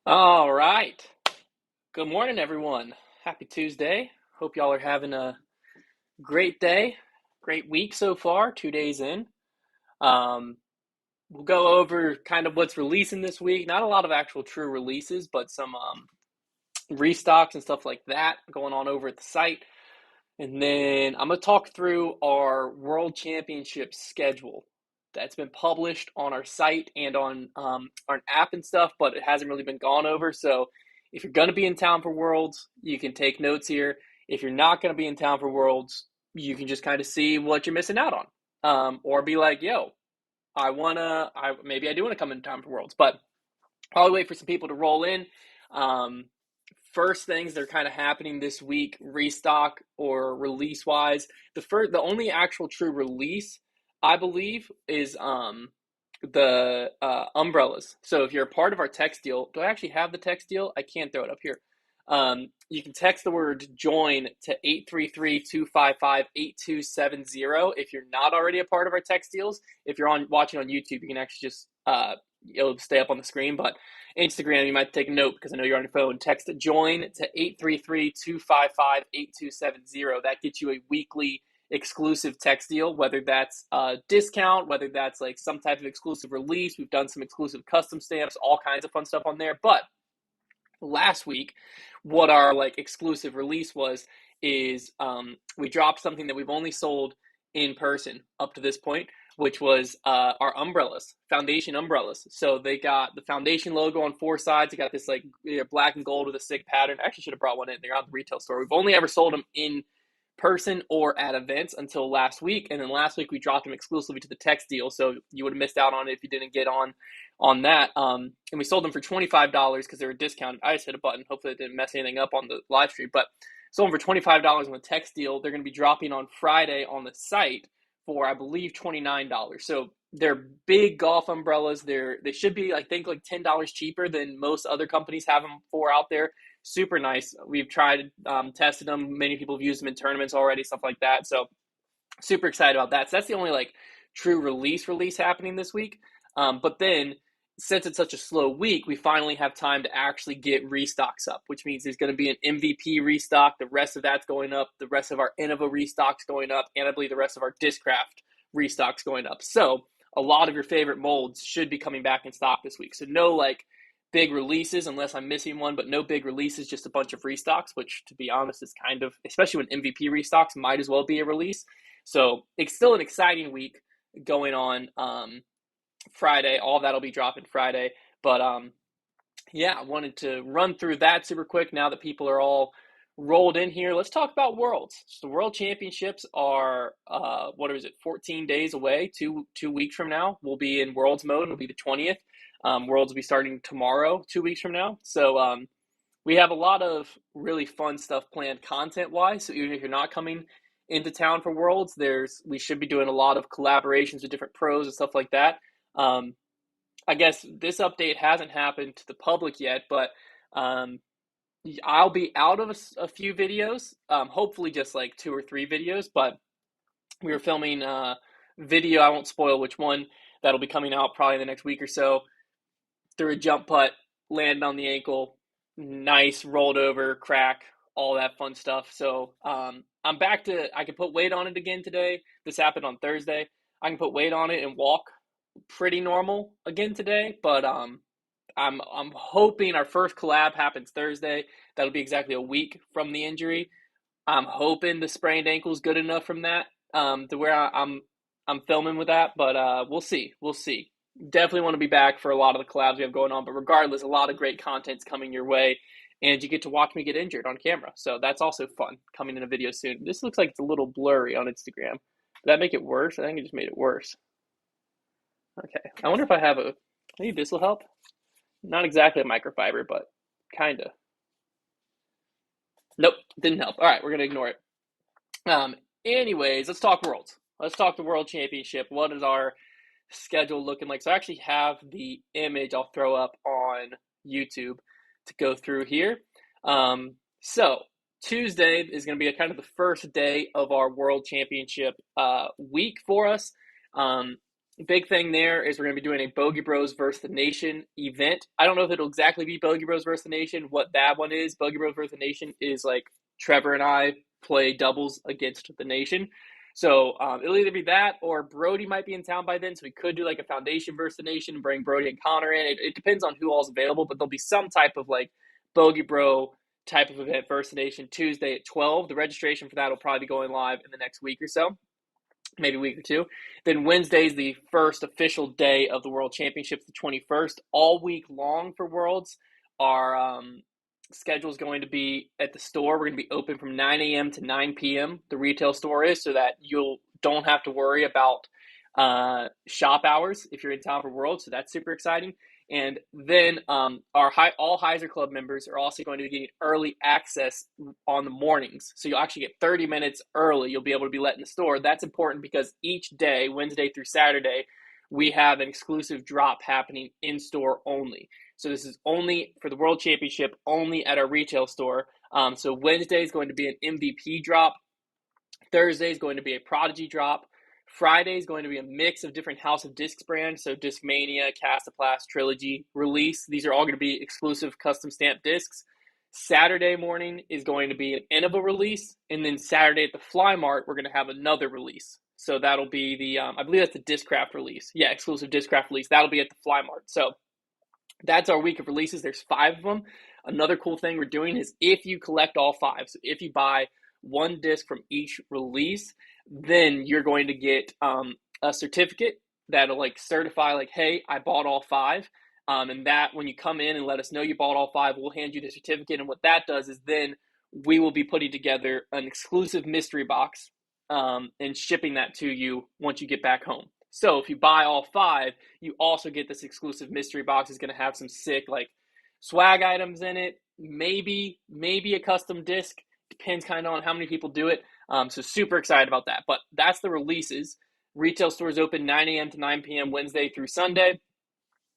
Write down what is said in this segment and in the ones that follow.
All right. Good morning, everyone. Happy Tuesday. Hope y'all are having a great day, great week so far, 2 days in. Um, we'll go over kind of what's releasing this week. Not a lot of actual true releases, but some restocks and stuff like that going on over at the site. And then I'm going to talk through our World Championship schedule that's been published on our site and on our app and stuff, but it hasn't really been gone over. So if you're going to be in town for Worlds, you can take notes here. If you're not going to be in town for Worlds, you can just kind of see what you're missing out on. Or be like, yo, maybe I do want to come in time for Worlds, but probably wait for some people to roll in. Um, First things that are kind of happening this week, restock or release wise. The only actual true release, I believe, is the umbrellas. So if you're a part of our text deal, do I actually have the text deal? I can't throw it up here. You can text the word join to 833-255-8270 if you're not already a part of our text deals. If you're watching on YouTube, you can actually just it'll stay up on the screen, but Instagram, you might take a note because I know you're on your phone. Text join to 833-255-8270. That gets you a weekly exclusive text deal, whether that's a discount, whether that's like some type of exclusive release. We've done some exclusive custom stamps, all kinds of fun stuff on there. But last week, what our like exclusive release was is we dropped something that we've only sold in person up to this point, which was our umbrellas, foundation umbrellas. So they got the foundation logo on four sides. They got this like black and gold with a sick pattern. I actually should have brought one in. They're out the retail store. We've only ever sold them in person or at events until last week, and then last week we dropped them exclusively to the text deal, so you would have missed out on it if you didn't get on that. And we sold them for $25 because they were discounted. I just hit a button. Hopefully it didn't mess anything up on the live stream, but sold them for $25 on the text deal. They're going to be dropping on Friday on the site for, I believe, $29. So they're big golf umbrellas. They should be, I think, like $10 cheaper than most other companies have them for out there. Super nice. We've tried, tested them. Many people have used them in tournaments already, stuff like that. So super excited about that. So that's the only like true release happening this week. But then since it's such a slow week, we finally have time to actually get restocks up, which means there's going to be an MVP restock. The rest of that's going up. The rest of our Innova restocks going up, and I believe the rest of our Discraft restocks going up. So a lot of your favorite molds should be coming back in stock this week. So no like big releases unless I'm missing one, but no big releases, just a bunch of restocks, which to be honest is kind of, especially when MVP restocks might as well be a release. So it's still an exciting week going on Friday. All of that'll be dropping Friday. But yeah, I wanted to run through that super quick now that people are all rolled in here. Let's talk about Worlds. So the World Championships are, what is it, 14 days away, two weeks from now. We'll be in Worlds mode. It'll be the 20th. Worlds will be starting tomorrow, 2 weeks from now. So we have a lot of really fun stuff planned content-wise. So even if you're not coming into town for Worlds, we should be doing a lot of collaborations with different pros and stuff like that. I guess this update hasn't happened to the public yet, but I'll be out of a few videos, hopefully just like 2 or 3 videos, but we were filming a video, I won't spoil which one, that'll be coming out probably in the next week or so, through a jump putt, landed on the ankle, nice, rolled over, crack, all that fun stuff. So I'm back to, I can put weight on it again today. This happened on Thursday. I can put weight on it and walk pretty normal again today, but I'm hoping our first collab happens Thursday. That'll be exactly a week from the injury. I'm hoping the sprained ankle is good enough from that to where I'm filming with that, but we'll see. We'll see. Definitely want to be back for a lot of the collabs we have going on, but regardless, a lot of great content's coming your way, and you get to watch me get injured on camera. So that's also fun, coming in a video soon. This looks like it's a little blurry on Instagram. Did that make it worse? I think it just made it worse. Okay. I wonder if I have maybe this will help. Not exactly a microfiber, but kinda. Nope, didn't help. All right, we're gonna ignore it. Anyways, let's talk Worlds. Let's talk the World Championship. What is our schedule looking like? So I actually have the image I'll throw up on YouTube to go through here. So Tuesday is going to be kind of the first day of our World Championship week for us. Big thing there is we're going to be doing a Bogey Bros versus the Nation event. I don't know if it'll exactly be Bogey Bros versus the Nation. What that one is, Bogey Bros versus the Nation, is like Trevor and I play doubles against the Nation. So it'll either be that or Brody might be in town by then. So we could do like a Foundation versus the Nation and bring Brody and Connor in. It depends on who all's available, but there'll be some type of like Bogey Bro type of event versus the Nation Tuesday at 12. The registration for that will probably be going live in the next week or so, maybe a week or two. Then Wednesday is the first official day of the World Championships, the 21st. All week long for Worlds, our schedule is going to be at the store. We're going to be open from 9 a.m. to 9 p.m. The retail store is, so that you don't have to worry about shop hours if you're in town for Worlds. So that's super exciting. And then all Heiser Club members are also going to be getting early access on the mornings. So you'll actually get 30 minutes early. You'll be able to be let in the store. That's important because each day, Wednesday through Saturday, we have an exclusive drop happening in store only. So this is only for the World Championship, only at our retail store. So Wednesday is going to be an MVP drop. Thursday is going to be a Prodigy drop. Friday is going to be a mix of different House of Discs brands, so Discmania, Castaplast, Trilogy release. These are all going to be exclusive custom stamped discs. Saturday morning is going to be an Innova release, and then Saturday at the Fly Mart, we're going to have another release. So that'll be the, I believe that's the Discraft release. Yeah, exclusive Discraft release. That'll be at the Fly Mart. So that's our week of releases. There's 5 of them. Another cool thing we're doing is if you collect all 5, so if you buy one disc from each release, then you're going to get a certificate that'll like certify like, hey, I bought all 5. And that when you come in and let us know you bought all 5, we'll hand you the certificate. And what that does is then we will be putting together an exclusive mystery box and shipping that to you once you get back home. So if you buy all 5, you also get this exclusive mystery box. It's going to have some sick like swag items in it, maybe a custom disc. Depends kind of on how many people do it. So super excited about that. But that's the releases. Retail stores open 9 a.m. to 9 p.m. Wednesday through Sunday.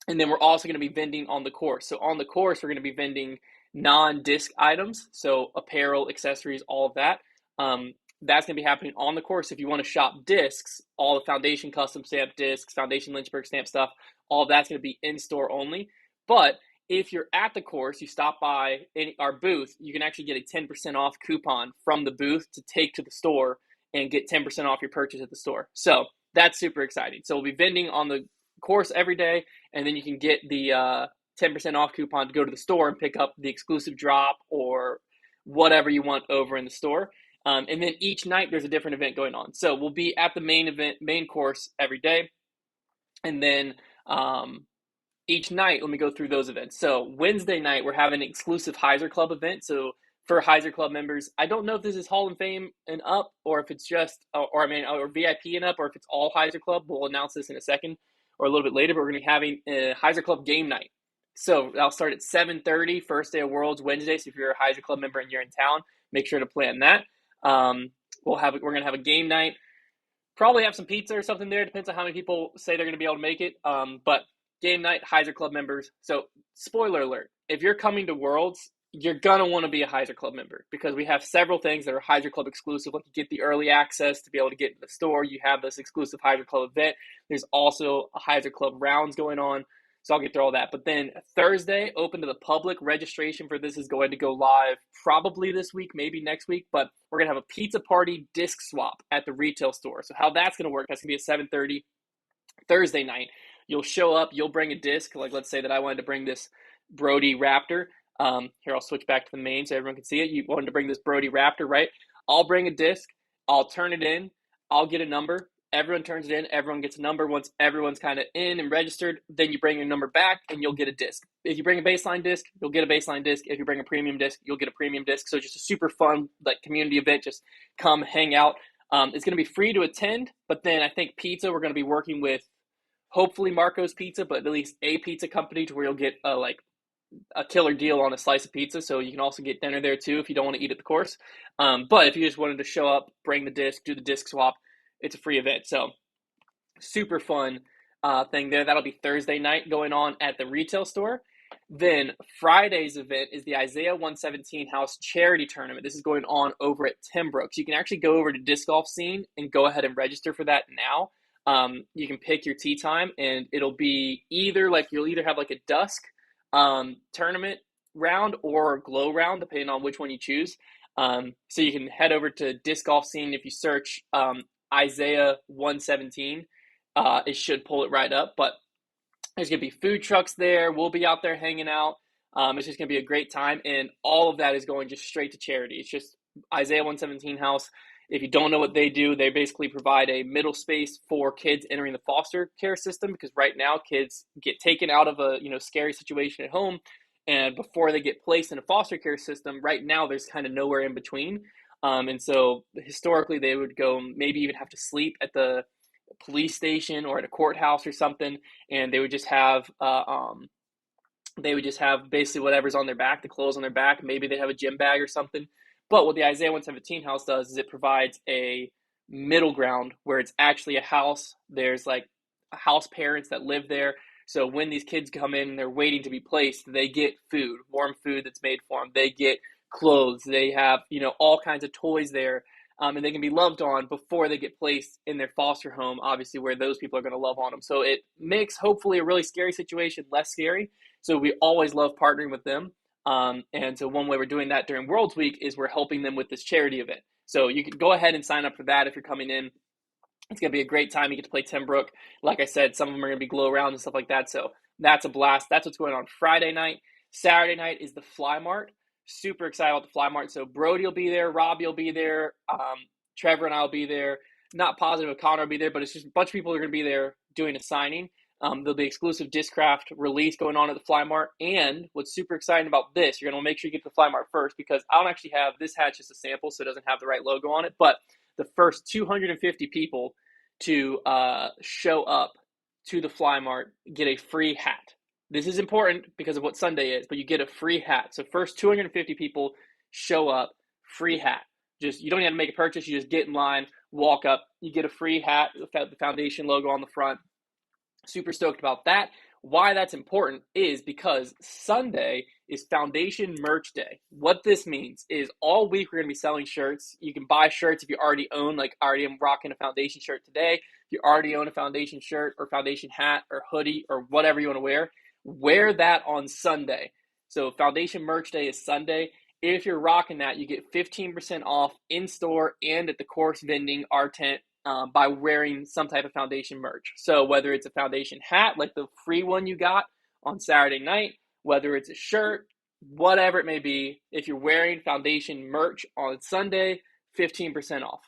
And then we're also going to be vending on the course. So on the course, we're going to be vending non-disc items. So apparel, accessories, all of that. That's going to be happening on the course. If you want to shop discs, all the Foundation custom stamp discs, Foundation Lynchburg stamp stuff, all of that's going to be in-store only. But if you're at the course, you stop by our booth, you can actually get a 10% off coupon from the booth to take to the store and get 10% off your purchase at the store. So that's super exciting. So we'll be vending on the course every day, and then you can get the 10% off coupon to go to the store and pick up the exclusive drop or whatever you want over in the store. And then each night there's a different event going on. So we'll be at the main course every day. And then each night, let me go through those events. So Wednesday night, we're having an exclusive Heiser Club event. So for Heiser Club members, I don't know if this is Hall of Fame and up, or if it's just, or VIP and up, or if it's all Heiser Club. We'll announce this in a second or a little bit later, but we're going to be having a Heiser Club game night. So I'll start at 7:30, first day of Worlds, Wednesday. So if you're a Heiser Club member and you're in town, make sure to plan that. We're going to have a game night. Probably have some pizza or something there. Depends on how many people say they're going to be able to make it. But game night, Heiser Club members. So spoiler alert, if you're coming to Worlds, you're going to want to be a Heiser Club member because we have several things that are Heiser Club exclusive. Like you get the early access to be able to get to the store. You have this exclusive Heiser Club event. There's also a Heiser Club rounds going on. So I'll get through all that. But then Thursday, open to the public. Registration for this is going to go live probably this week, maybe next week. But we're going to have a pizza party disc swap at the retail store. So how that's going to work, that's going to be at 7:30 Thursday night. You'll show up. You'll bring a disc. Like let's say that I wanted to bring this Brody Raptor. Here, I'll switch back to the main so everyone can see it. You wanted to bring this Brody Raptor, right? I'll bring a disc. I'll turn it in. I'll get a number. Everyone turns it in. Everyone gets a number. Once everyone's kind of in and registered, then you bring your number back and you'll get a disc. If you bring a baseline disc, you'll get a baseline disc. If you bring a premium disc, you'll get a premium disc. So just a super fun like community event. Just come hang out. It's going to be free to attend, but then I think pizza, we're going to be working with hopefully Marco's Pizza, but at least a pizza company to where you'll get a killer deal on a slice of pizza. So you can also get dinner there too if you don't want to eat at the course. But if you just wanted to show up, bring the disc, do the disc swap, it's a free event. So super fun thing there. That'll be Thursday night going on at the retail store. Then Friday's event is the Isaiah 117 House Charity Tournament. This is going on over at Timbrook. So you can actually go over to Disc Golf Scene and go ahead and register for that now. You can pick your tee time, and it'll be either like you'll either have like a dusk tournament round or glow round, depending on which one you choose. So you can head over to Disc Golf Scene. If you search Isaiah 117, it should pull it right up. But there's going to be food trucks there. We'll be out there hanging out. It's just going to be a great time. And all of that is going just straight to charity. It's just Isaiah 117 House. If you don't know what they do, they basically provide a middle space for kids entering the foster care system, because right now kids get taken out of a scary situation at home, and before they get placed in a foster care system, right now there's kind of nowhere in between. And so historically they would go maybe even have to sleep at the police station or at a courthouse or something, and they would just have basically whatever's on their back, the clothes on their back. Maybe they have a gym bag or something. But what the Isaiah 117 house does is it provides a middle ground where it's actually a house. There's like house parents that live there. So when these kids come in and they're waiting to be placed, they get food, warm food that's made for them. They get clothes. They have, all kinds of toys there. And they can be loved on before they get placed in their foster home, obviously, where those people are going to love on them. So it makes, hopefully, a really scary situation less scary. So we always love partnering with them. And so one way we're doing that during Worlds Week is we're helping them with this charity event. So you can go ahead and sign up for that if you're coming in. It's going to be a great time. You get to play Timbrook. Like I said, some of them are going to be glow around and stuff like that. So that's a blast. That's what's going on Friday night. Saturday night is the Fly Mart. Super excited about the Fly Mart. So Brody will be there. Robbie will be there. Trevor and I will be there. Not positive if Connor will be there, but it's just a bunch of people are going to be there doing a signing. There'll be exclusive Discraft release going on at the Fly Mart. And what's super exciting about this, you're going to make sure you get to the Fly Mart first, because I don't actually have this hat, just a sample, so it doesn't have the right logo on it. But the first 250 people to show up to the Fly Mart get a free hat. This is important because of what Sunday is, but you get a free hat. So first 250 people show up, free hat. Just, you don't even have to make a purchase. You just get in line, walk up, you get a free hat, the foundation logo on the front. Super stoked about that. Why that's important is because Sunday is Foundation Merch Day. What this means is all week we're going to be selling shirts. You can buy shirts if you already own, like I already am rocking a Foundation shirt today. If you already own a Foundation shirt or Foundation hat or hoodie or whatever you want to wear that on Sunday. So Foundation Merch Day is Sunday. If you're rocking that, you get 15% off in-store and at the course vending, our tent, by wearing some type of Foundation merch. So whether it's a Foundation hat, like the free one you got on Saturday night, whether it's a shirt, whatever it may be, if you're wearing Foundation merch on Sunday, 15% off.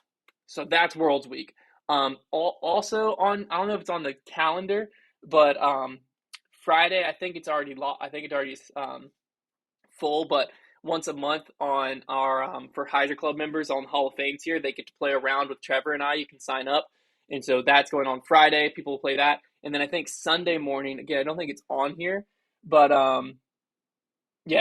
So that's Worlds Week. Also on, I don't know if it's on the calendar, but Friday, I think it's already full, but once a month on our for Heiser Club members on Hall of Fame tier, they get to play around with Trevor and I. You can sign up, and so that's going on Friday. People will play that, and then I think Sunday morning. Again, I don't think it's on here, but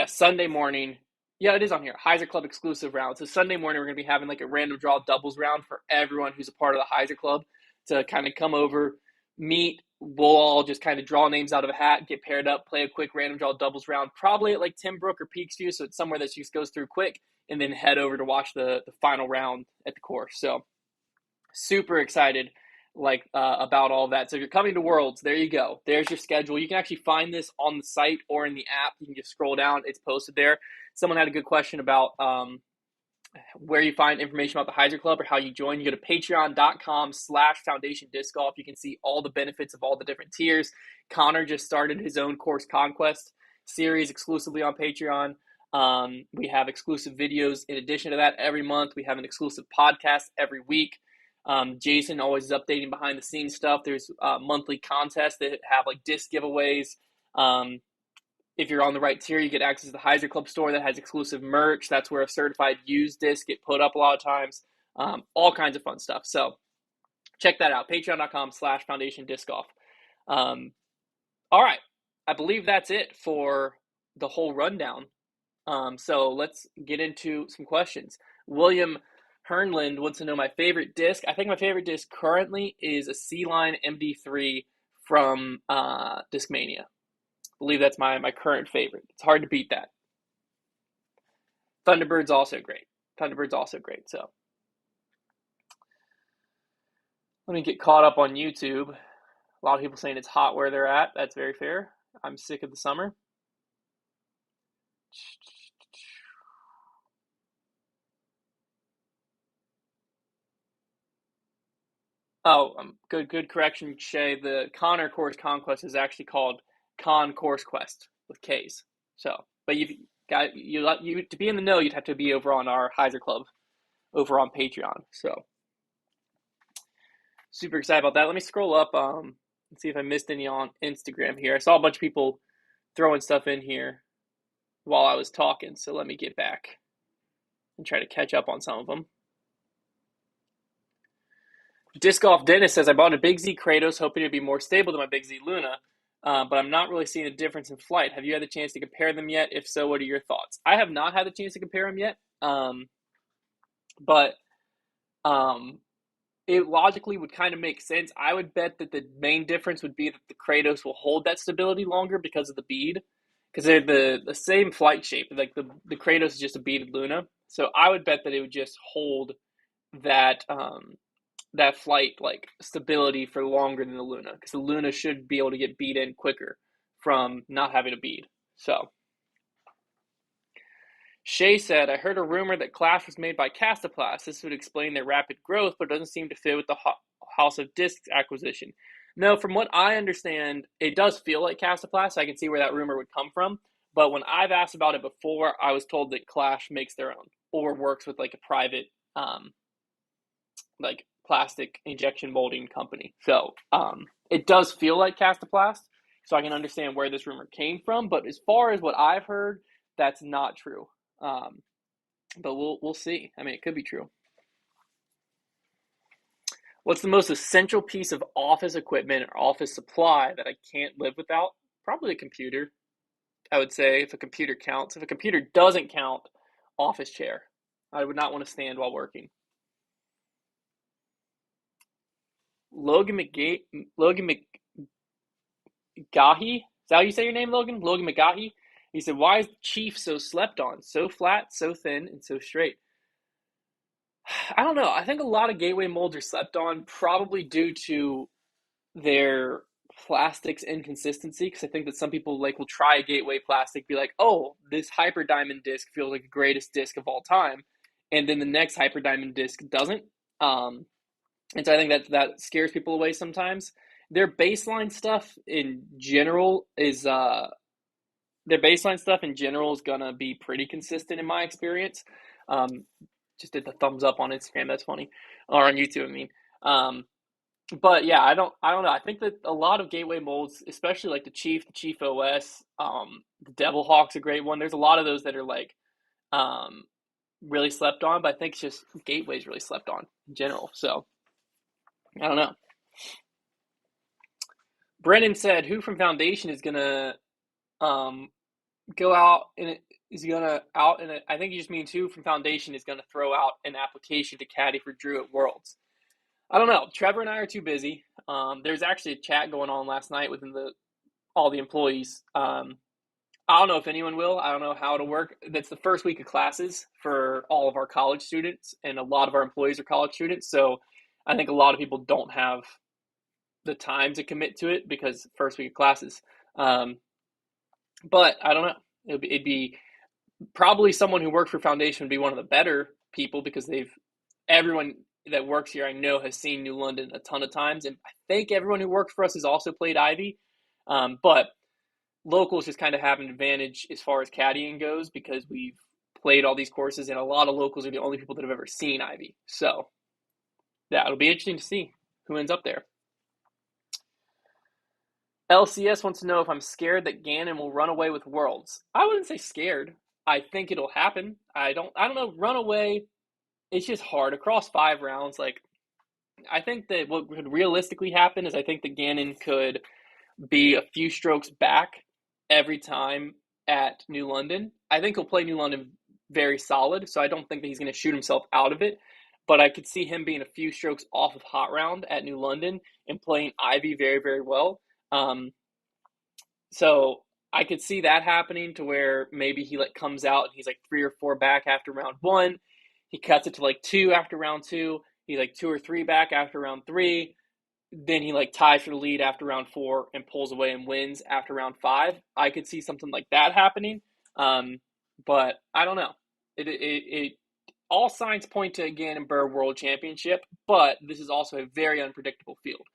Sunday morning. Yeah, it is on here. Heiser Club exclusive round. So Sunday morning, we're going to be having like a random draw doubles round for everyone who's a part of the Heiser Club to kind of come over, meet. We'll all just kind of draw names out of a hat, get paired up, play a quick random draw doubles round, probably at like Timbrook or Peaksview, so it's somewhere that just goes through quick, and then head over to watch the final round at the course. So super excited about all that. So if you're coming to Worlds, there you go. There's your schedule. You can actually find this on the site or in the app. You can just scroll down. It's posted there. Someone had a good question about where you find information about the Heiser Club or how you join. You go to patreon.com/Foundation Disc Golf. You can see all the benefits of all the different tiers. Connor just started his own Course Conquest series exclusively on Patreon. We have exclusive videos in addition to that every month. We have an exclusive podcast every week. Jason always is updating behind the scenes stuff. There's monthly contests that have like disc giveaways. If you're on the right tier, you get access to the Heiser Club store that has exclusive merch. That's where a certified used disc get put up a lot of times. All kinds of fun stuff. So check that out. Patreon.com/Foundation Disc Golf. All right. I believe that's it for the whole rundown. So let's get into some questions. William Hernland wants to know my favorite disc. I think my favorite disc currently is a C-Line MD3 from Discmania. I believe that's my current favorite. It's hard to beat that. Thunderbird's also great. So Let me get caught up on YouTube. A lot of people saying it's hot where they're at. That's very fair. I'm sick of the summer. Oh, good correction, Shay. The Connor Course Conquest is actually called Con Course Quest with K's. So, but you to be in the know, you'd have to be over on our Heiser Club over on Patreon. So, super excited about that. Let me scroll up and see if I missed any on Instagram here. I saw a bunch of people throwing stuff in here while I was talking, so let me get back and try to catch up on some of them. Disc Golf Dennis says, I bought a Big Z Kratos hoping to be more stable than my Big Z Luna, but I'm not really seeing a difference in flight. Have you had the chance to compare them yet? If so, what are your thoughts? I have not had the chance to compare them yet, but it logically would kind of make sense. I would bet that the main difference would be that the Kratos will hold that stability longer because of the bead, because they're the same flight shape. Like the Kratos is just a beaded Luna, so I would bet that it would just hold that that flight like stability for longer than the Luna, because the Luna should be able to get beat in quicker from not having a bead. So Shay said, I heard a rumor that Clash was made by Castaplast. This would explain their rapid growth, but doesn't seem to fit with the House of Discs acquisition. No, from what I understand, it does feel like Castaplast. I can see where that rumor would come from. But when I've asked about it before, I was told that Clash makes their own or works with like a private like plastic injection molding company. So it does feel like Castaplast. So I can understand where this rumor came from. But as far as what I've heard, that's not true. But we'll see. I mean, it could be true. What's the most essential piece of office equipment or office supply that I can't live without? Probably a computer. I would say, if a computer counts. If a computer doesn't count, office chair. I would not want to stand while working. Logan McGahee. Is that how you say your name, Logan? Logan McGahee? He said, why is the Chief so slept on? So flat, so thin, and so straight. I don't know. I think a lot of gateway molds are slept on, probably due to their plastics inconsistency. Because I think that some people like will try a gateway plastic, be like, "Oh, this hyper diamond disc feels like the greatest disc of all time," and then the next hyper diamond disc doesn't. And so I think that scares people away sometimes. Their baseline stuff in general is gonna be pretty consistent in my experience. Just did the thumbs up on Instagram. That's funny, or on YouTube. I mean, but yeah, I don't know. I think that a lot of gateway molds, especially like the Chief OS, the Devil Hawk's a great one. There's a lot of those that are like really slept on, but I think it's just Gateway's really slept on in general. So I don't know. Brennan said, "Who from Foundation is gonna go out and is gonna out and I think you just means who from Foundation is gonna throw out an application to caddy for Drew at Worlds." I don't know. Trevor and I are too busy. There's actually a chat going on last night within all the employees. I don't know if anyone will. I don't know how it'll work. That's the first week of classes for all of our college students, and a lot of our employees are college students. So I think a lot of people don't have the time to commit to it because first week of classes. But I don't know. It'd be probably someone who works for Foundation would be one of the better people because everyone that works here I know has seen New London a ton of times, and I think everyone who works for us has also played Ivy. But locals just kind of have an advantage as far as caddying goes because we've played all these courses, and a lot of locals are the only people that have ever seen Ivy. So yeah, it'll be interesting to see who ends up there. LCS wants to know if I'm scared that Ganon will run away with Worlds. I wouldn't say scared. I think it'll happen. I don't know. Run away, it's just hard across 5 rounds. Like, I think that what could realistically happen is I think that Ganon could be a few strokes back every time at New London. I think he'll play New London very solid, so I don't think that he's going to shoot himself out of it. But I could see him being a few strokes off of Hot Round at New London and playing Ivy very, very well. So I could see that happening to where maybe he like comes out and he's like 3 or 4 back after round 1. He cuts it to like 2 after round 2. He's like 2 or 3 back after round 3. then he like ties for the lead after round 4 and pulls away and wins after round 5. I could see something like that happening, but I don't know. It all signs point to a Ganon Bird World Championship, but this is also a very unpredictable field.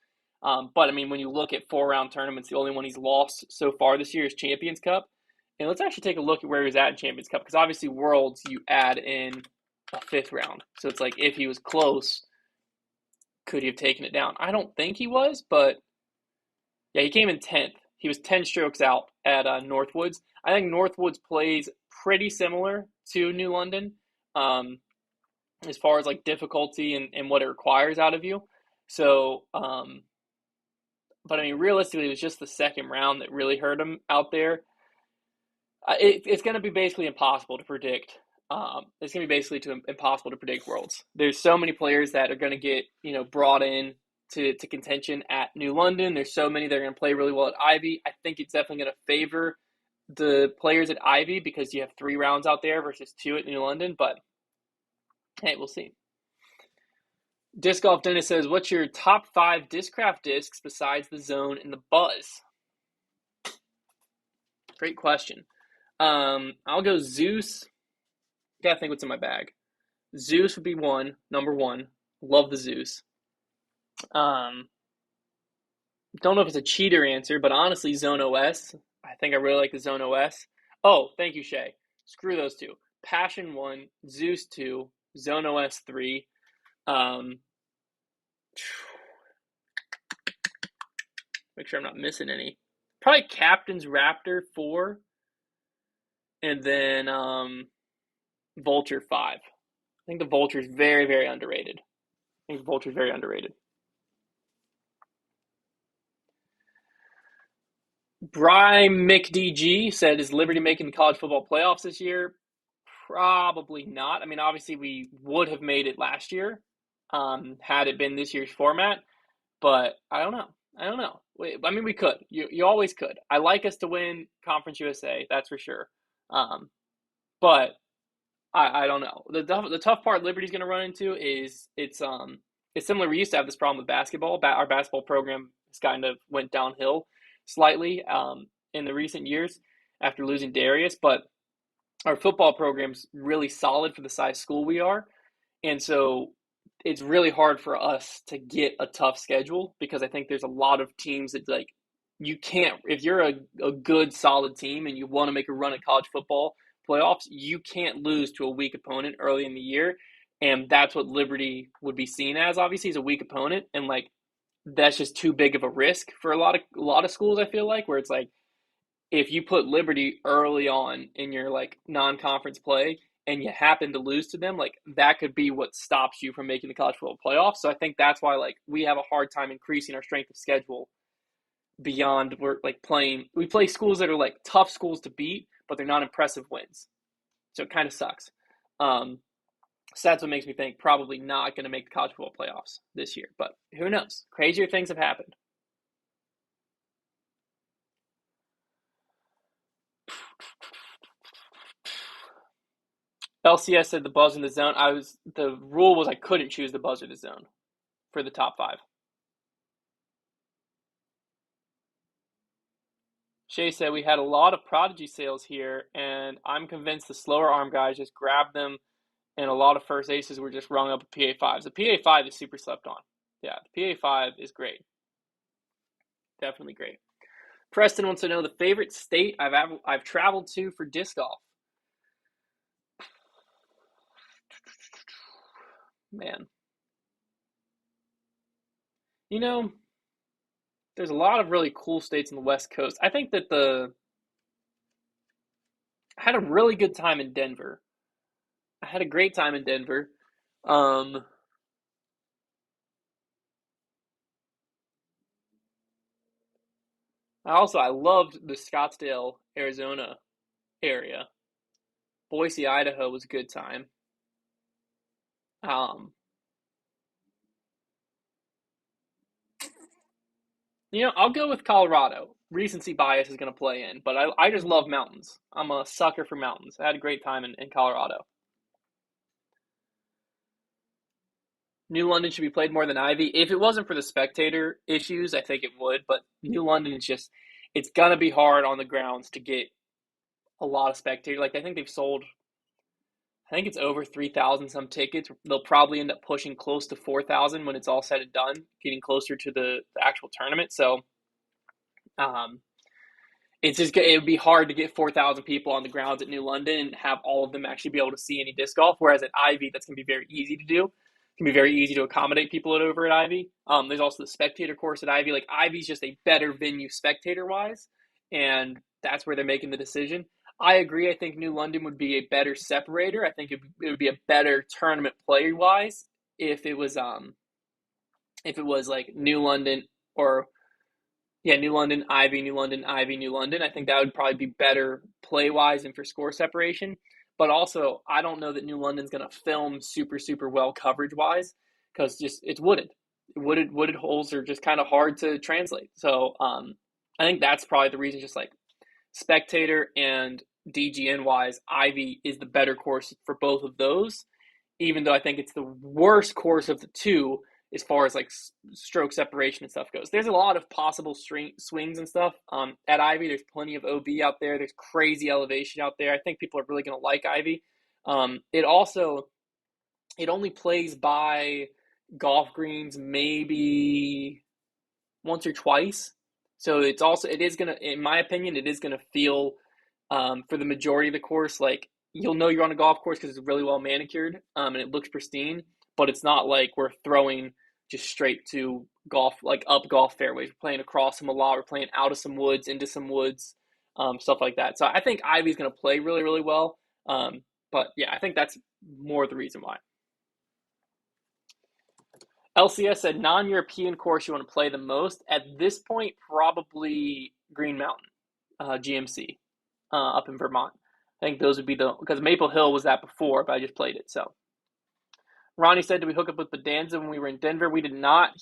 But I mean, when you look at 4-round tournaments, the only one he's lost so far this year is Champions Cup. And let's actually take a look at where he was at in Champions Cup, because obviously Worlds you add in a 5th round, so it's like if he was close, could he have taken it down? I don't think he was, but yeah, he came in 10th. He was 10 strokes out at Northwoods. I think Northwoods plays pretty similar to New London, as far as like difficulty and what it requires out of you. So, but I mean, realistically, it was just the 2nd round that really hurt him out there. It's going to be basically impossible to predict. It's going to be basically impossible to predict Worlds. There's so many players that are going to get brought in to contention at New London. There's so many that are going to play really well at Ivy. I think it's definitely going to favor the players at Ivy because you have 3 rounds out there versus 2 at New London. But hey, we'll see. Disc Golf Dennis says, "What's your top 5 Discraft discs besides the Zone and the Buzz?" Great question. I'll go Zeus. Gotta think what's in my bag. Zeus would be number 1. Love the Zeus. Don't know if it's a cheater answer, but honestly, Zone OS. I think I really like the Zone OS. Oh, thank you, Shay. Screw those 2. Passion 1, Zeus 2, Zone OS 3. Make sure I'm not missing any. Probably Captain's Raptor 4, and then Vulture 5. I think the Vulture is very, very underrated. Bry McDG said, "Is Liberty making the college football playoffs this year?" Probably not. I mean, obviously we would have made it last year, had it been this year's format, but I don't know. I mean, we could. You always could. I like us to win Conference USA, that's for sure. But I don't know. The tough part Liberty's going to run into is it's similar. We used to have this problem with basketball. Our basketball program has kind of went downhill slightly in the recent years after losing Darius, but our football program's really solid for the size school we are, and so it's really hard for us to get a tough schedule because I think there's a lot of teams that like you can't, if you're a good solid team and you want to make a run at college football playoffs, you can't lose to a weak opponent early in the year, and that's what Liberty would be seen as. Obviously, as a weak opponent, and like that's just too big of a risk for a lot of schools. I feel like where it's like if you put Liberty early on in your like non-conference play and you happen to lose to them, like that could be what stops you from making the college football playoffs. So I think that's why like we have a hard time increasing our strength of schedule beyond we're like we play schools that are like tough schools to beat, but they're not impressive wins. So it kind of sucks. So that's what makes me think probably not going to make the college football playoffs this year, but who knows? Crazier things have happened. LCS said the buzz in the zone. The rule was I couldn't choose the buzz or the zone for the top 5. Shay said we had a lot of Prodigy sales here, and I'm convinced the slower arm guys just grabbed them, and a lot of first aces were just rung up at PA5s. The PA5 is super slept on. Yeah, the PA5 is great. Definitely great. Preston wants to know the favorite state I've traveled to for disc golf. Man. There's a lot of really cool states on the West Coast. I think that I had a really good time in Denver. I had a great time in Denver. I loved the Scottsdale, Arizona area. Boise, Idaho was a good time. I'll go with Colorado. Recency bias is going to play in, but I just love mountains. I'm a sucker for mountains. I had a great time in Colorado. New London should be played more than Ivy. If it wasn't for the spectator issues, I think it would. But New London is just, it's gonna be hard on the grounds to get a lot of spectators. Like I think they've sold, I think it's over 3,000 some tickets. They'll probably end up pushing close to 4,000 when it's all said and done, getting closer to the actual tournament. So, um, it's just it would be hard to get 4,000 people on the grounds at New London and have all of them actually be able to see any disc golf. Whereas at Ivy, that's going to be very easy to do. It can be very easy to accommodate people over at Ivy. There's also the spectator course at Ivy. Like Ivy's just a better venue spectator wise, and that's where they're making the decision. I agree. I think New London would be a better separator. I think it would be a better tournament play wise if it was like New London or yeah, New London, Ivy, New London, Ivy, New London. I think that would probably be better play wise and for score separation. But also, I don't know that New London's going to film super, super well coverage wise because just it's wooded. Wooded holes are just kind of hard to translate. So I think that's probably the reason. Just like spectator and DGN wise, Ivy is the better course for both of those. Even though I think it's the worst course of the two as far as like stroke separation and stuff goes. There's a lot of possible swings and stuff. At Ivy, there's plenty of OB out there. There's crazy elevation out there. I think people are really going to like Ivy. It only plays by golf greens maybe once or twice. So it is going to, in my opinion, it is going to feel for the majority of the course like you'll know you're on a golf course because it's really well manicured and it looks pristine. But it's not like we're throwing just straight to golf, like up golf fairways. We're playing across them a lot. We're playing out of some woods, into some woods, stuff like that. So I think Ivy's going to play really, really well. But yeah, I think that's more the reason why. LCS said non-European course you want to play the most. At this point, probably Green Mountain, GMC, up in Vermont. I think those would be because Maple Hill was that before, but I just played it, so. Ronnie said, "Did we hook up with Bedanza when we were in Denver?" We did not.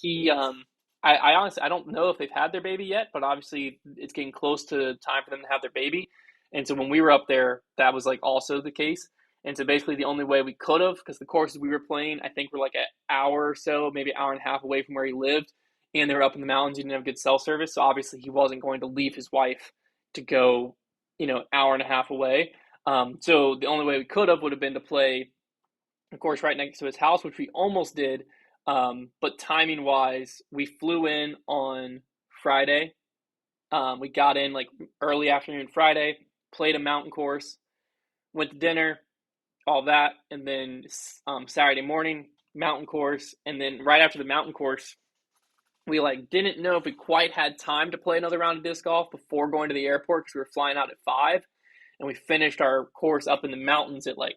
I honestly, I don't know if they've had their baby yet, but obviously it's getting close to time for them to have their baby. And so when we were up there, that was like also the case. And so basically the only way we could have, because the courses we were playing, I think were like an hour or so, maybe an hour and a half away from where he lived. And they were up in the mountains. He didn't have good cell service. So obviously he wasn't going to leave his wife to go, hour and a half away. So the only way we could have would have been to play, of course, right next to his house, which we almost did. But timing wise, we flew in on Friday. We got in like early afternoon Friday, played a mountain course, went to dinner, all that, and then Saturday morning mountain course, and then right after the mountain course, we like didn't know if we quite had time to play another round of disc golf before going to the airport because we were flying out at 5, and we finished our course up in the mountains at like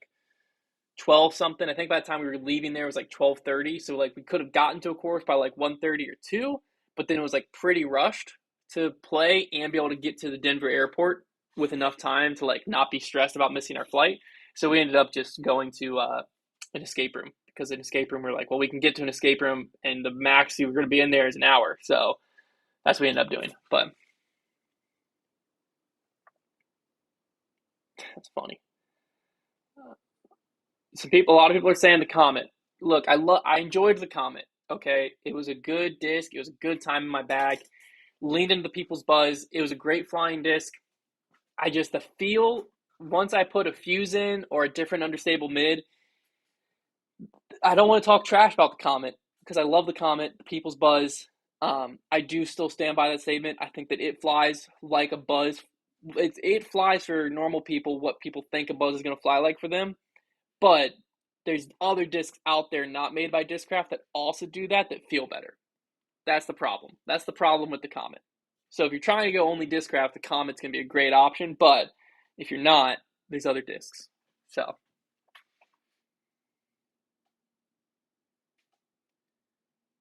12 something. I think by the time we were leaving there it was like 12:30, so like we could have gotten to a course by like 1:30 or 2, but then it was like pretty rushed to play and be able to get to the Denver airport with enough time to like not be stressed about missing our flight. So we ended up just going to an escape room, because an escape room we're like, well, we can get to an escape room and the max we're going to be in there is an hour. So that's what we ended up doing. But that's funny. A lot of people are saying the Comet. Look, I enjoyed the Comet. Okay, it was a good disc. It was a good time in my bag. Leaned into the people's buzz. It was a great flying disc. The feel, once I put a fuse in or a different understable mid, I don't want to talk trash about the Comet because I love the Comet, the people's buzz. I do still stand by that statement. I think that it flies like a buzz. It flies for normal people what people think a buzz is going to fly like for them. But there's other discs out there not made by Discraft that also do that feel better. That's the problem. That's the problem with the Comet. So if you're trying to go only Discraft, the Comet's going to be a great option. But if you're not, there's other discs. So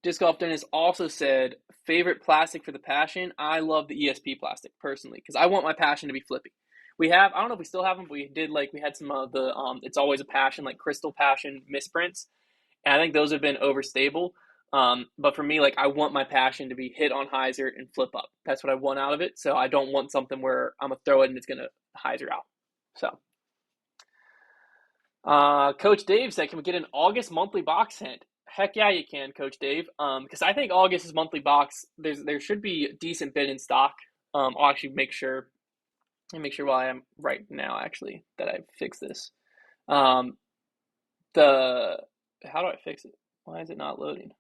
Disc Golf Dennis also said, favorite plastic for the Passion? I love the ESP plastic personally because I want my Passion to be flippy. I don't know if we still have them, but we had some of the It's Always a Passion, like Crystal Passion misprints. And I think those have been overstable. But for me, like I want my Passion to be hit on hyzer and flip up. That's what I want out of it. So I don't want something where I'm going to throw it and it's going to hyzer out. So Coach Dave said, can we get an August monthly box sent? Heck yeah, you can, Coach Dave. Because I think August's monthly box, there should be a decent bit in stock. I'll actually make sure. Let me make sure while I am right now, actually, that I fix this. Um, the How do I fix it? Why is it not loading?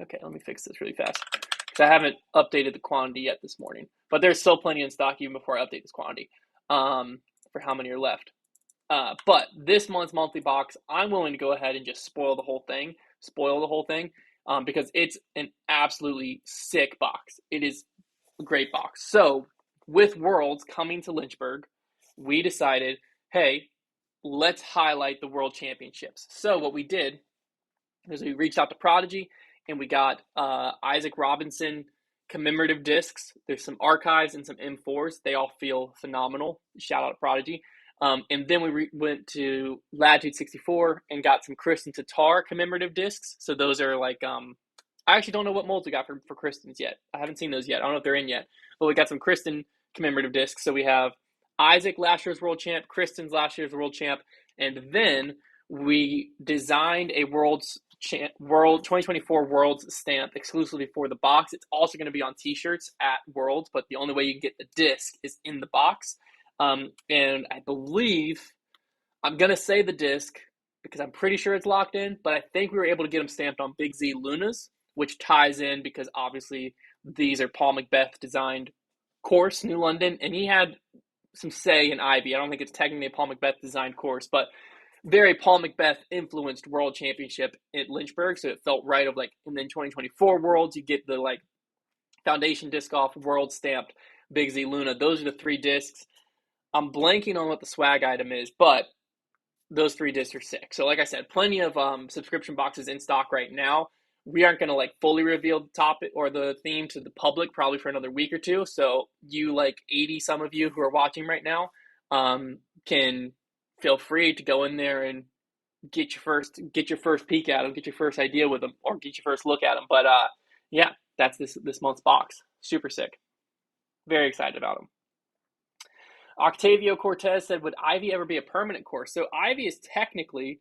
Okay, let me fix this really fast because I haven't updated the quantity yet this morning. But there's still plenty in stock even before I update this quantity. For how many are left. But this month's monthly box, I'm willing to go ahead and just spoil the whole thing. Because it's an absolutely sick box. It is a great box. So, with Worlds coming to Lynchburg, we decided, hey, let's highlight the World Championships. So, what we did is we reached out to Prodigy and we got Isaac Robinson commemorative discs. There's some archives and some M4s. They all feel phenomenal. Shout out to Prodigy. And then we went to Latitude 64 and got some Kristen Tatar commemorative discs. So those are like, I actually don't know what molds we got for Kristen's yet. I haven't seen those yet. I don't know if they're in yet. But we got some Kristen commemorative discs. So we have Isaac last year's world champ, Kristen's last year's world champ, and then we designed a World 2024 Worlds stamp exclusively for the box. It's also going to be on T-shirts at Worlds, but the only way you can get the disc is in the box. And I believe I'm going to say the disc because I'm pretty sure it's locked in, but I think we were able to get them stamped on Big Z Lunas, which ties in because obviously these are Paul Macbeth designed course, New London, and he had some say in Ivy. I don't think it's technically a Paul Macbeth designed course, but very Paul Macbeth influenced world championship at Lynchburg. So it felt right of like, and then 2024 Worlds, you get the like Foundation Disc Golf World stamped Big Z Luna. Those are the three discs. I'm blanking on what the swag item is, but those three discs are sick. So like I said, plenty of subscription boxes in stock right now. We aren't going to like fully reveal the topic or the theme to the public probably for another week or two. So you like 80 some of you who are watching right now can feel free to go in there and get your first peek at them, get your first idea with them, or get your first look at them. But yeah, that's this month's box. Super sick. Very excited about them. Octavio Cortez said, would Ivy ever be a permanent course? So Ivy is technically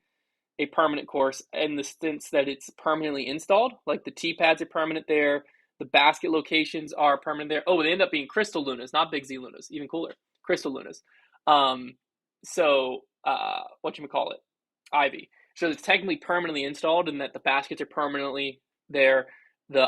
a permanent course in the sense that it's permanently installed. Like the tee pads are permanent there. The basket locations are permanent there. Oh, they end up being Crystal Lunas, not Big Z Lunas. Even cooler. Crystal Lunas. Whatchamacallit? Ivy. So it's technically permanently installed in that the baskets are permanently there. The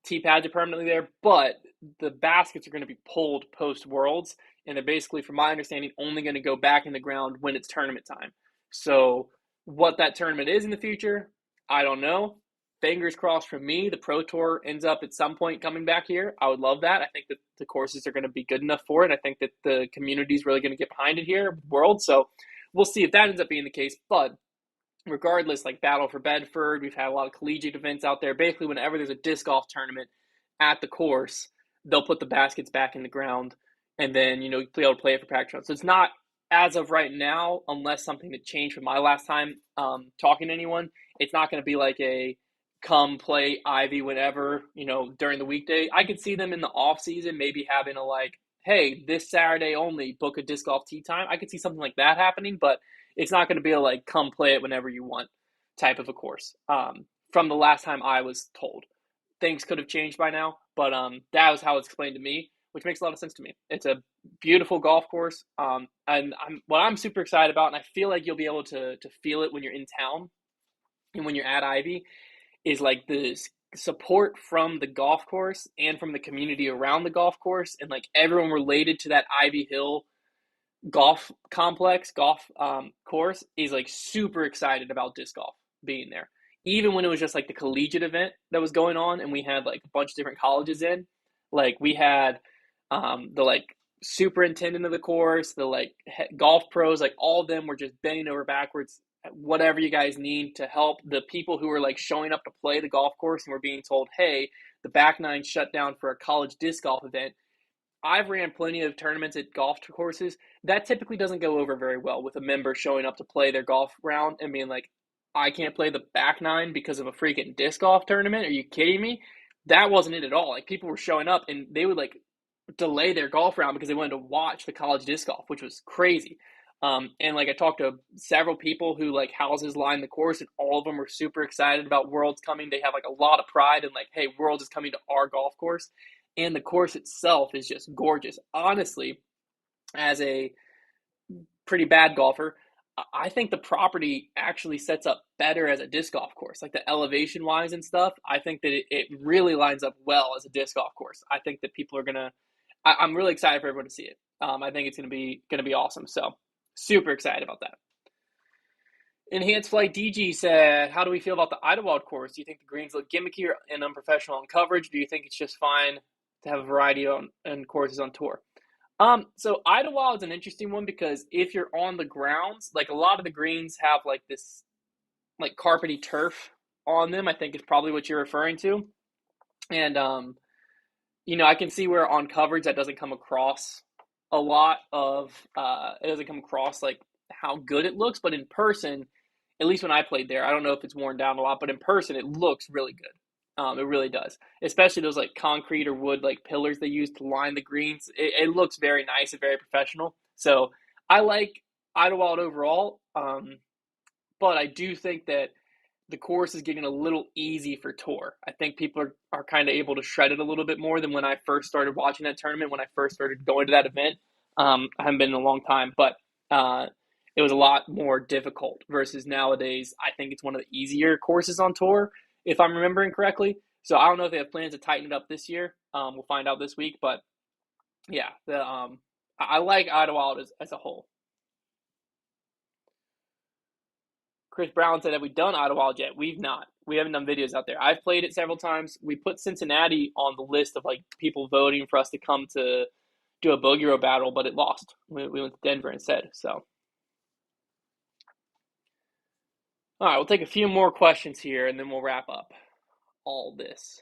tee pads are permanently there, but the baskets are going to be pulled post Worlds, and they're basically, from my understanding, only going to go back in the ground when it's tournament time. So what that tournament is in the future, I don't know. Fingers crossed for me, the Pro Tour ends up at some point coming back here. I would love that. I think that the courses are going to be good enough for it. I think that the community is really going to get behind it here, World. So we'll see if that ends up being the case. But regardless, like Battle for Bedford, we've had a lot of collegiate events out there. Basically, whenever there's a disc golf tournament at the course, they'll put the baskets back in the ground, and then, you know, you'll be able to play it for practice rounds. So it's not, as of right now, unless something had changed from my last time talking to anyone, it's not going to be like a come play Ivy whenever, you know, during the weekday. I could see them in the off season maybe having a like, hey, this Saturday only, book a disc golf tee time. I could see something like that happening, but it's not going to be a like, come play it whenever you want type of a course. From the last time I was told. Things could have changed by now, but that was how it's explained to me, which makes a lot of sense to me. It's a beautiful golf course, and what I'm super excited about, and I feel like you'll be able to feel it when you're in town and when you're at Ivy, is like the support from the golf course and from the community around the golf course, and like everyone related to that Ivy Hill golf complex, course is like super excited about disc golf being there. Even when it was just like the collegiate event that was going on and we had like a bunch of different colleges in, like we had the like superintendent of the course, the like golf pros, like all of them were just bending over backwards, whatever you guys need to help the people who were like showing up to play the golf course and were being told, hey, the back nine shut down for a college disc golf event. I've ran plenty of tournaments at golf courses. That typically doesn't go over very well with a member showing up to play their golf round and being like, I can't play the back nine because of a freaking disc golf tournament. Are you kidding me? That wasn't it at all. Like people were showing up and they would like delay their golf round because they wanted to watch the college disc golf, which was crazy. And like I talked to several people who like houses line the course, and all of them are super excited about Worlds coming. They have like a lot of pride and like, hey, Worlds is coming to our golf course, and the course itself is just gorgeous. Honestly, as a pretty bad golfer, I think the property actually sets up better as a disc golf course, like the elevation wise and stuff. I think that it really lines up well as a disc golf course. I think that people are gonna. I'm really excited for everyone to see it. I think it's gonna be awesome. So super excited about that. Enhanced Flight DG said, "How do we feel about the Idlewild course? Do you think the greens look gimmicky and unprofessional in coverage? Do you think it's just fine to have a variety on and courses on tour?" So Idlewild is an interesting one because if you're on the grounds, like a lot of the greens have like this like carpety turf on them. I think is probably what you're referring to. And I can see where on coverage that doesn't come across a lot of it doesn't come across like how good it looks, but in person, at least when I played there, I don't know if it's worn down a lot, but in person it looks really good. It really does, especially those like concrete or wood like pillars they use to line the greens. It looks very nice and very professional. So I like Idlewild overall, but I do think that the course is getting a little easy for tour. I think people are kind of able to shred it a little bit more than when I first started watching that tournament, when I first started going to that event. I haven't been in a long time, but it was a lot more difficult versus nowadays. I think it's one of the easier courses on tour, if I'm remembering correctly. So I don't know if they have plans to tighten it up this year. We'll find out this week, but yeah, I like Idlewild as a whole. Chris Brown said, "Have we done Idlewild yet?" We've not. We haven't done videos out there. I've played it several times. We put Cincinnati on the list of like people voting for us to come to do a Bogey Road battle, but it lost. We went to Denver instead. So, all right, we'll take a few more questions here, and then we'll wrap up all this.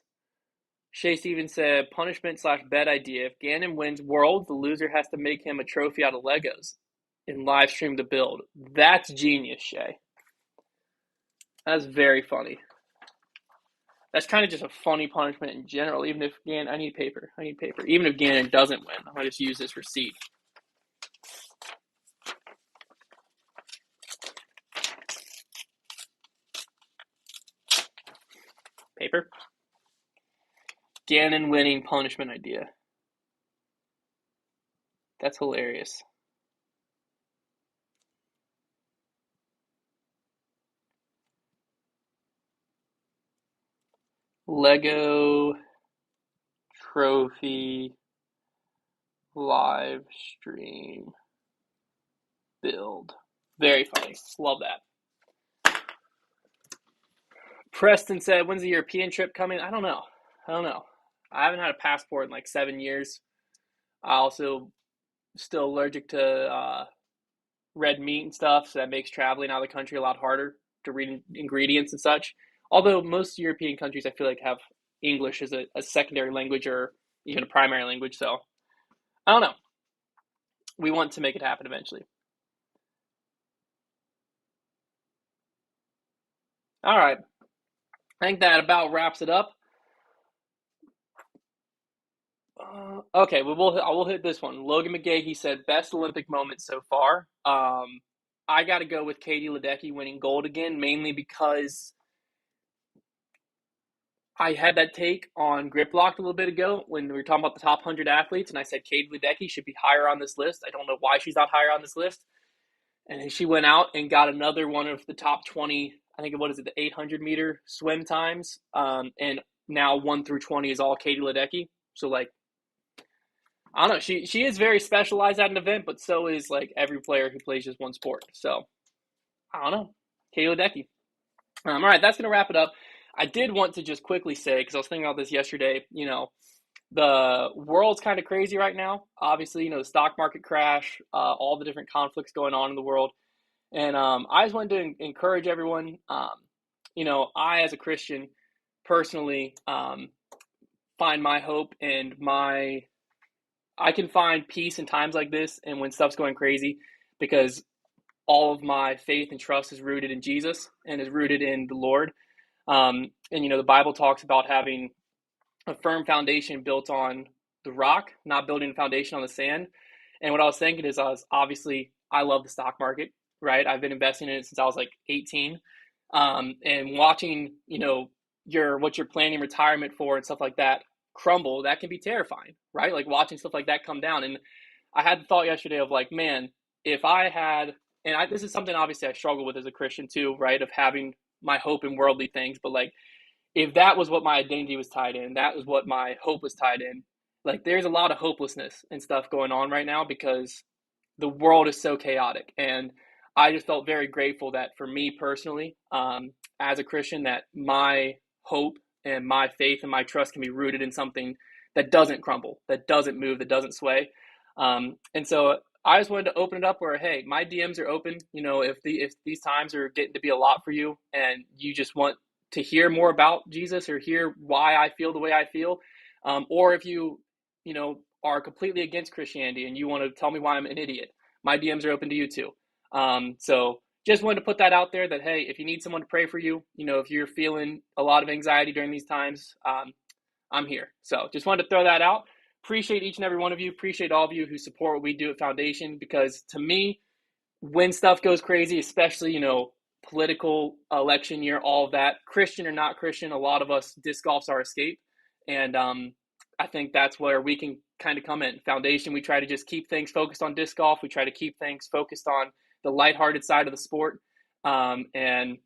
Shay Stevens said, "Punishment slash bet idea. If Ganon wins Worlds, the loser has to make him a trophy out of Legos and live stream the build." That's genius, Shay. That's very funny. That's kind of just a funny punishment in general. Even if Ganon, I need paper. Even if Ganon doesn't win, I'm gonna just use this receipt. Paper. Ganon winning punishment idea. That's hilarious. Lego trophy live stream build. Very funny. Love that. Preston said, "When's the European trip coming?" I don't know. I haven't had a passport in like 7 years. I also still allergic to red meat and stuff, so that makes traveling out of the country a lot harder to read ingredients and such. Although most European countries, I feel like, have English as a secondary language or even a primary language. So I don't know. We want to make it happen eventually. All right. I think that about wraps it up. Okay, I will hit this one. Logan McGay, he said, "Best Olympic moment so far." I got to go with Katie Ledecky winning gold again, mainly because I had that take on Grip Locked a little bit ago when we were talking about the top 100 athletes, and I said Katie Ledecky should be higher on this list. I don't know why she's not higher on this list. And she went out and got another one of the top 20, I think, what is it, the 800-meter swim times. And now 1 through 20 is all Katie Ledecky. So, like, I don't know. She is very specialized at an event, but so is, like, every player who plays just one sport. So, I don't know. Katie Ledecky. All right, that's going to wrap it up. I did want to just quickly say, because I was thinking about this yesterday, the world's kind of crazy right now. Obviously, the stock market crash, all the different conflicts going on in the world. And I just wanted to encourage everyone. I, as a Christian, personally, find my hope and I can find peace in times like this and when stuff's going crazy, because all of my faith and trust is rooted in Jesus and is rooted in the Lord. And the Bible talks about having a firm foundation built on the rock, not building a foundation on the sand. And what I was thinking is, I love the stock market, right? I've been investing in it since I was like 18. And watching, what you're planning retirement for and stuff like that crumble, that can be terrifying, right? Like watching stuff like that come down. And I had the thought yesterday of like, man, if I had, this is something obviously I struggle with as a Christian too, right? Of having my hope in worldly things, but like, if that was what my identity was tied in, that was what my hope was tied in. Like, there's a lot of hopelessness and stuff going on right now because the world is so chaotic. And I just felt very grateful that for me personally, as a Christian, that my hope and my faith and my trust can be rooted in something that doesn't crumble, that doesn't move, that doesn't sway. And so I just wanted to open it up where, hey, my DMs are open. If these times are getting to be a lot for you and you just want to hear more about Jesus or hear why I feel the way I feel, or if are completely against Christianity and you want to tell me why I'm an idiot, my DMs are open to you too. So just wanted to put that out there that, hey, if you need someone to pray for you, if you're feeling a lot of anxiety during these times, I'm here. So just wanted to throw that out. Appreciate each and every one of you. Appreciate all of you who support what we do at Foundation, because to me, when stuff goes crazy, especially, political election year, all of that, Christian or not Christian, a lot of us, disc golf's our escape. And I think that's where we can kind of come in. Foundation, we try to just keep things focused on disc golf. We try to keep things focused on the lighthearted side of the sport, and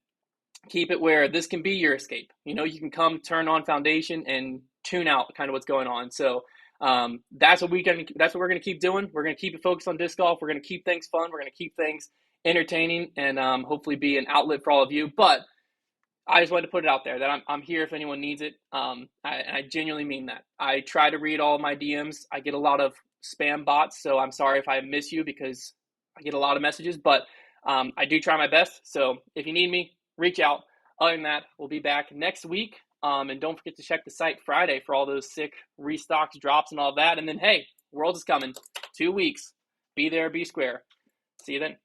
keep it where this can be your escape. You can come turn on Foundation and tune out kind of what's going on. So that's what we're going to keep doing. We're going to keep it focused on disc golf. We're going to keep things fun. We're going to keep things entertaining, and hopefully be an outlet for all of you. But I just wanted to put it out there that I'm here if anyone needs it. I genuinely mean that. I try to read all of my DMs. I get a lot of spam bots, so I'm sorry if I miss you because I get a lot of messages, but I do try my best. So if you need me, reach out. Other than that, we'll be back next week. And don't forget to check the site Friday for all those sick restocks, drops, and all that. And then, hey, Worlds is coming. 2 weeks. Be there, be square. See you then.